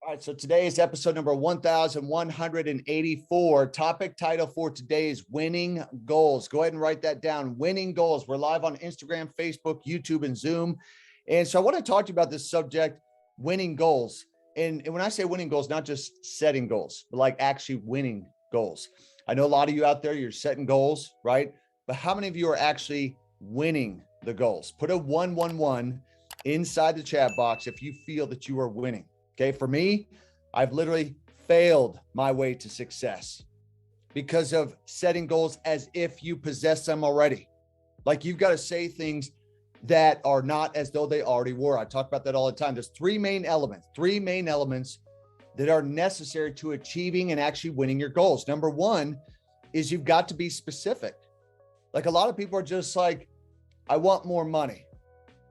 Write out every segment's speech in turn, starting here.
All right, so today is episode number 1184. Topic title for today is winning goals. Go ahead and write that down. Winning goals. We're live on Instagram, Facebook, YouTube, and Zoom. And so I want to talk to you about this subject, winning goals. And when I say winning goals, not just setting goals, but like actually winning goals. I know a lot of you out there, you're setting goals, right? But how many of you are actually winning the goals? Put a 111 inside the chat box if you feel that you are winning. Okay, for me, I've literally failed my way to success because of setting goals as if you possess them already. Like you've got to say things that are not as though they already were. I talk about that all the time. There's three main elements that are necessary to achieving and actually winning your goals. Number one is you've got to be specific. Like a lot of people are just like, I want more money.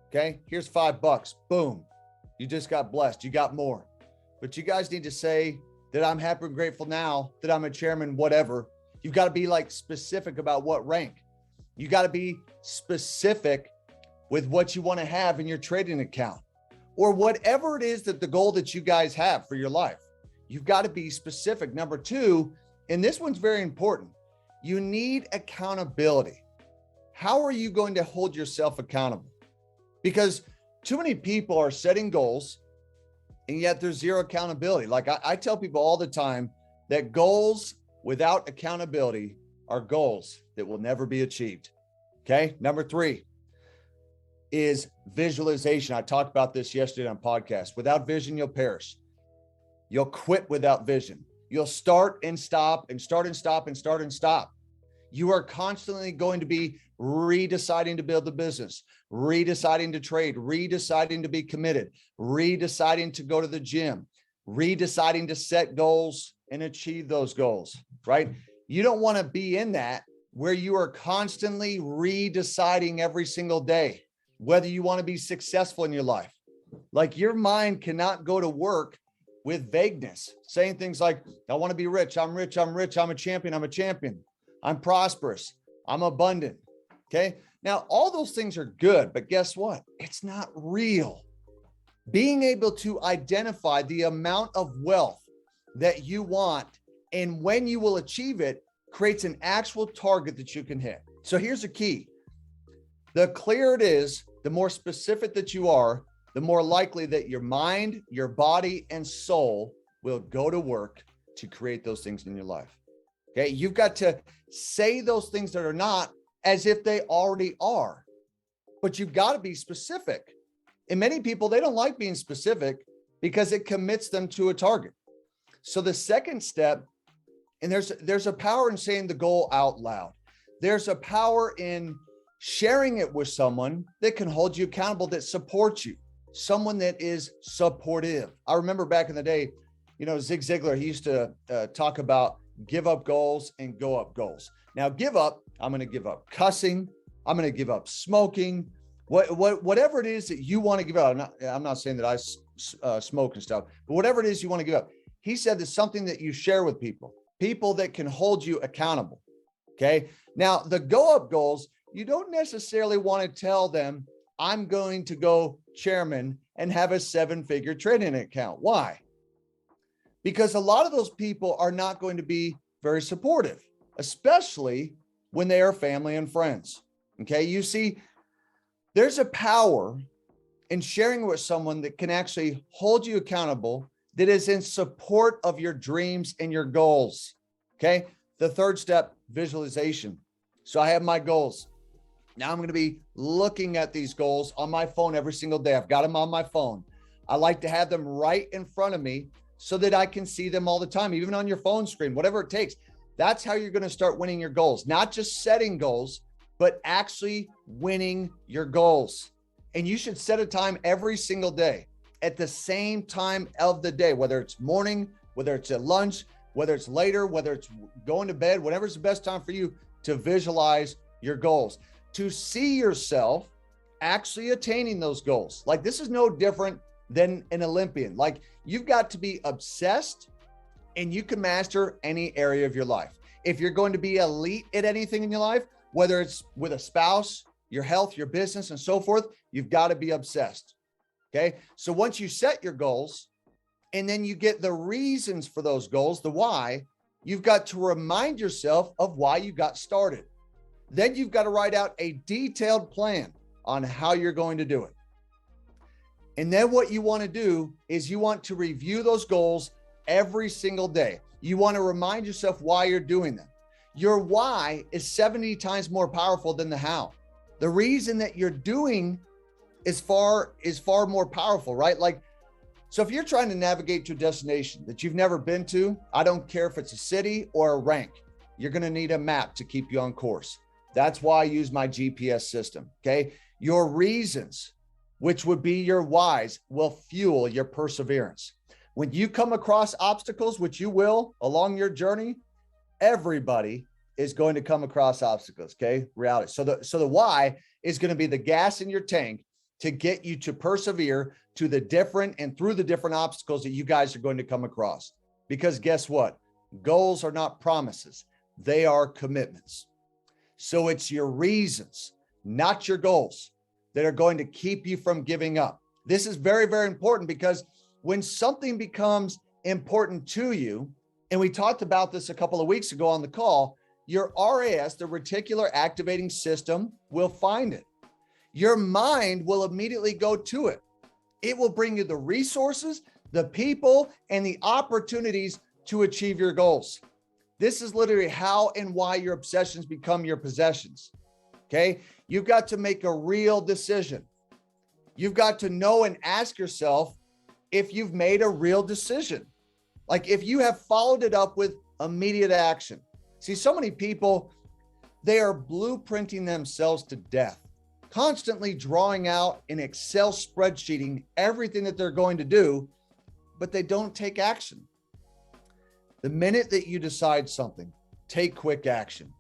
Okay, here's $5. Boom. You just got blessed. You got more. But you guys need to say that I'm happy and grateful now that I'm a chairman, whatever. You've got to be like specific about what rank. You got to be specific with what you want to have in your trading account or whatever it is that the goal that you guys have for your life. You've got to be specific. Number two, and this one's very important. You need accountability. How are you going to hold yourself accountable? Because too many people are setting goals and yet there's zero accountability. Like I tell people all the time that goals without accountability are goals that will never be achieved. Okay. Number three is visualization. I talked about this yesterday on podcast. Without vision, you'll perish. You'll quit without vision. You'll start and stop and start and stop and start and stop. You are constantly going to be redeciding to build the business, redeciding to trade, redeciding to be committed, redeciding to go to the gym, redeciding to set goals and achieve those goals, right? You don't want to be in that where you are constantly redeciding every single day, whether you want to be successful in your life. Like your mind cannot go to work with vagueness, saying things like, I want to be rich. I'm rich. I'm rich. I'm a champion. I'm a champion. I'm prosperous. I'm abundant. Okay. Now, all those things are good, but guess what? It's not real. Being able to identify the amount of wealth that you want and when you will achieve it creates an actual target that you can hit. So here's the key. The clearer it is, the more specific that you are, the more likely that your mind, your body, and soul will go to work to create those things in your life. Okay. You've got to say those things that are not as if they already are, but you've got to be specific. And many people, they don't like being specific because it commits them to a target. So the second step, and there's a power in saying the goal out loud. There's a power in sharing it with someone that can hold you accountable, that supports you, someone that is supportive. I remember back in the day, Zig Ziglar, he used to talk about give up goals and go up goals. Now, give up, I'm going to give up cussing. I'm going to give up smoking, whatever it is that you want to give up. I'm not saying that I smoke and stuff, but whatever it is you want to give up. He said there's something that you share with people that can hold you accountable. Okay. Now, the go up goals, you don't necessarily want to tell them, I'm going to go chairman and have a 7-figure trading account. Why? Because a lot of those people are not going to be very supportive, especially when they are family and friends. Okay. You see, there's a power in sharing with someone that can actually hold you accountable, that is in support of your dreams and your goals. Okay. The third step, visualization. So I have my goals. Now I'm going to be looking at these goals on my phone every single day. I've got them on my phone. I like to have them right in front of me so that I can see them all the time, even on your phone screen, whatever it takes. That's how you're going to start winning your goals, not just setting goals, but actually winning your goals. And you should set a time every single day at the same time of the day, whether it's morning, whether it's at lunch, whether it's later, whether it's going to bed, whatever's the best time for you to visualize your goals, to see yourself actually attaining those goals. Like this is no different than an Olympian. Like you've got to be obsessed and you can master any area of your life. If you're going to be elite at anything in your life, whether it's with a spouse, your health, your business, and so forth, you've got to be obsessed. Okay. So once you set your goals, And then you get the reasons for those goals, the why. You've got to remind yourself of why you got started. Then you've got to write out a detailed plan on how you're going to do it. And then what you want to do is you want to review those goals every single day. You want to remind yourself why you're doing them. Your why is 70 times more powerful than the how. The reason that you're doing is far more powerful, right? Like, so if you're trying to navigate to a destination that you've never been to, I don't care if it's a city or a rank, you're going to need a map to keep you on course. That's why I use my GPS system. Okay. Your reasons, which would be your whys, will fuel your perseverance. When you come across obstacles, which you will along your journey, everybody is going to come across obstacles. Okay. Reality. So the why is going to be the gas in your tank to get you to persevere to the different and through the different obstacles that you guys are going to come across. Because guess what? Goals are not promises. They are commitments. So it's your reasons, not your goals, that are going to keep you from giving up. This is very, very important, because when something becomes important to you, and we talked about this a couple of weeks ago on the call, your RAS, the reticular activating system, will find it. Your mind will immediately go to it. It will bring you the resources, the people, and the opportunities to achieve your goals. This is literally how and why your obsessions become your possessions. Okay. You've got to make a real decision. You've got to know and ask yourself if you've made a real decision. Like if you have followed it up with immediate action. See, so many people, they are blueprinting themselves to death, constantly drawing out in Excel spreadsheeting everything that they're going to do, but they don't take action. The minute that you decide something, take quick action.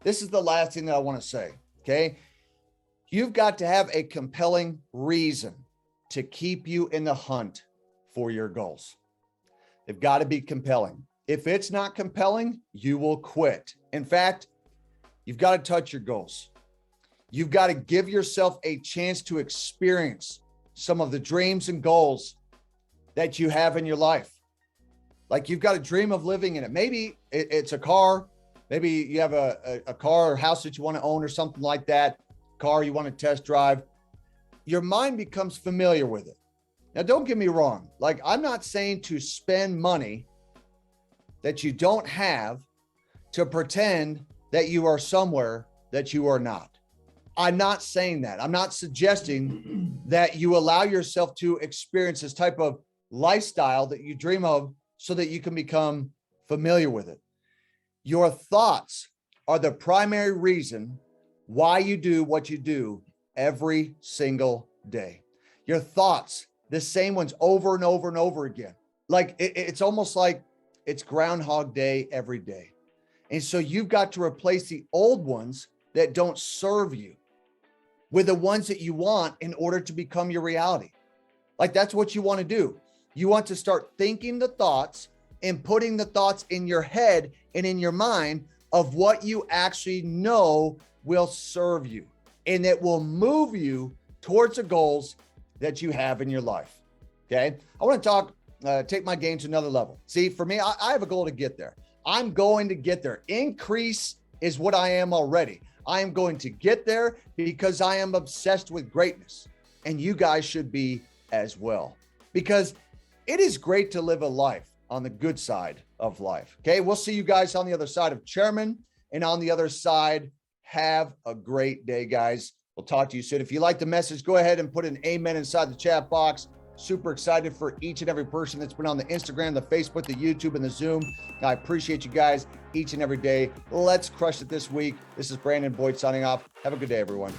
This is the last thing that I want to say, okay? You've got to have a compelling reason to keep you in the hunt for your goals. They've got to be compelling. If it's not compelling, you will quit. In fact, you've got to touch your goals. You've got to give yourself a chance to experience some of the dreams and goals that you have in your life. Like you've got a dream of living in it. Maybe it's a car. Maybe you have a car or house that you want to own or something like that. Car you want to test drive. Your mind becomes familiar with it. Now, don't get me wrong. Like, I'm not saying to spend money that you don't have to pretend that you are somewhere that you are not. I'm not saying that. I'm not suggesting that you allow yourself to experience this type of lifestyle that you dream of so that you can become familiar with it. Your thoughts are the primary reason why you do what you do every single day. Your thoughts, the same ones over and over and over again. Like it's almost like it's Groundhog Day every day. And so you've got to replace the old ones that don't serve you with the ones that you want in order to become your reality. Like that's what you want to do. You want to start thinking the thoughts and putting the thoughts in your head and in your mind of what you actually know will serve you and that will move you towards the goals that you have in your life. Okay. I want to take my game to another level. See, for me, I have a goal to get there. I'm going to get there. Increase is what I am already. I am going to get there because I am obsessed with greatness, and you guys should be as well, because it is great to live a life on the good side of life. Okay. We'll see you guys on the other side of Chairman, and on the other side, have a great day, guys. We'll talk to you soon. If you like the message, go ahead and put an amen inside the chat box. Super excited for each and every person that's been on the Instagram, the Facebook, the YouTube, and the Zoom. I appreciate you guys each and every day. Let's crush it this week. This is Brandon Boyd signing off. Have a good day, everyone.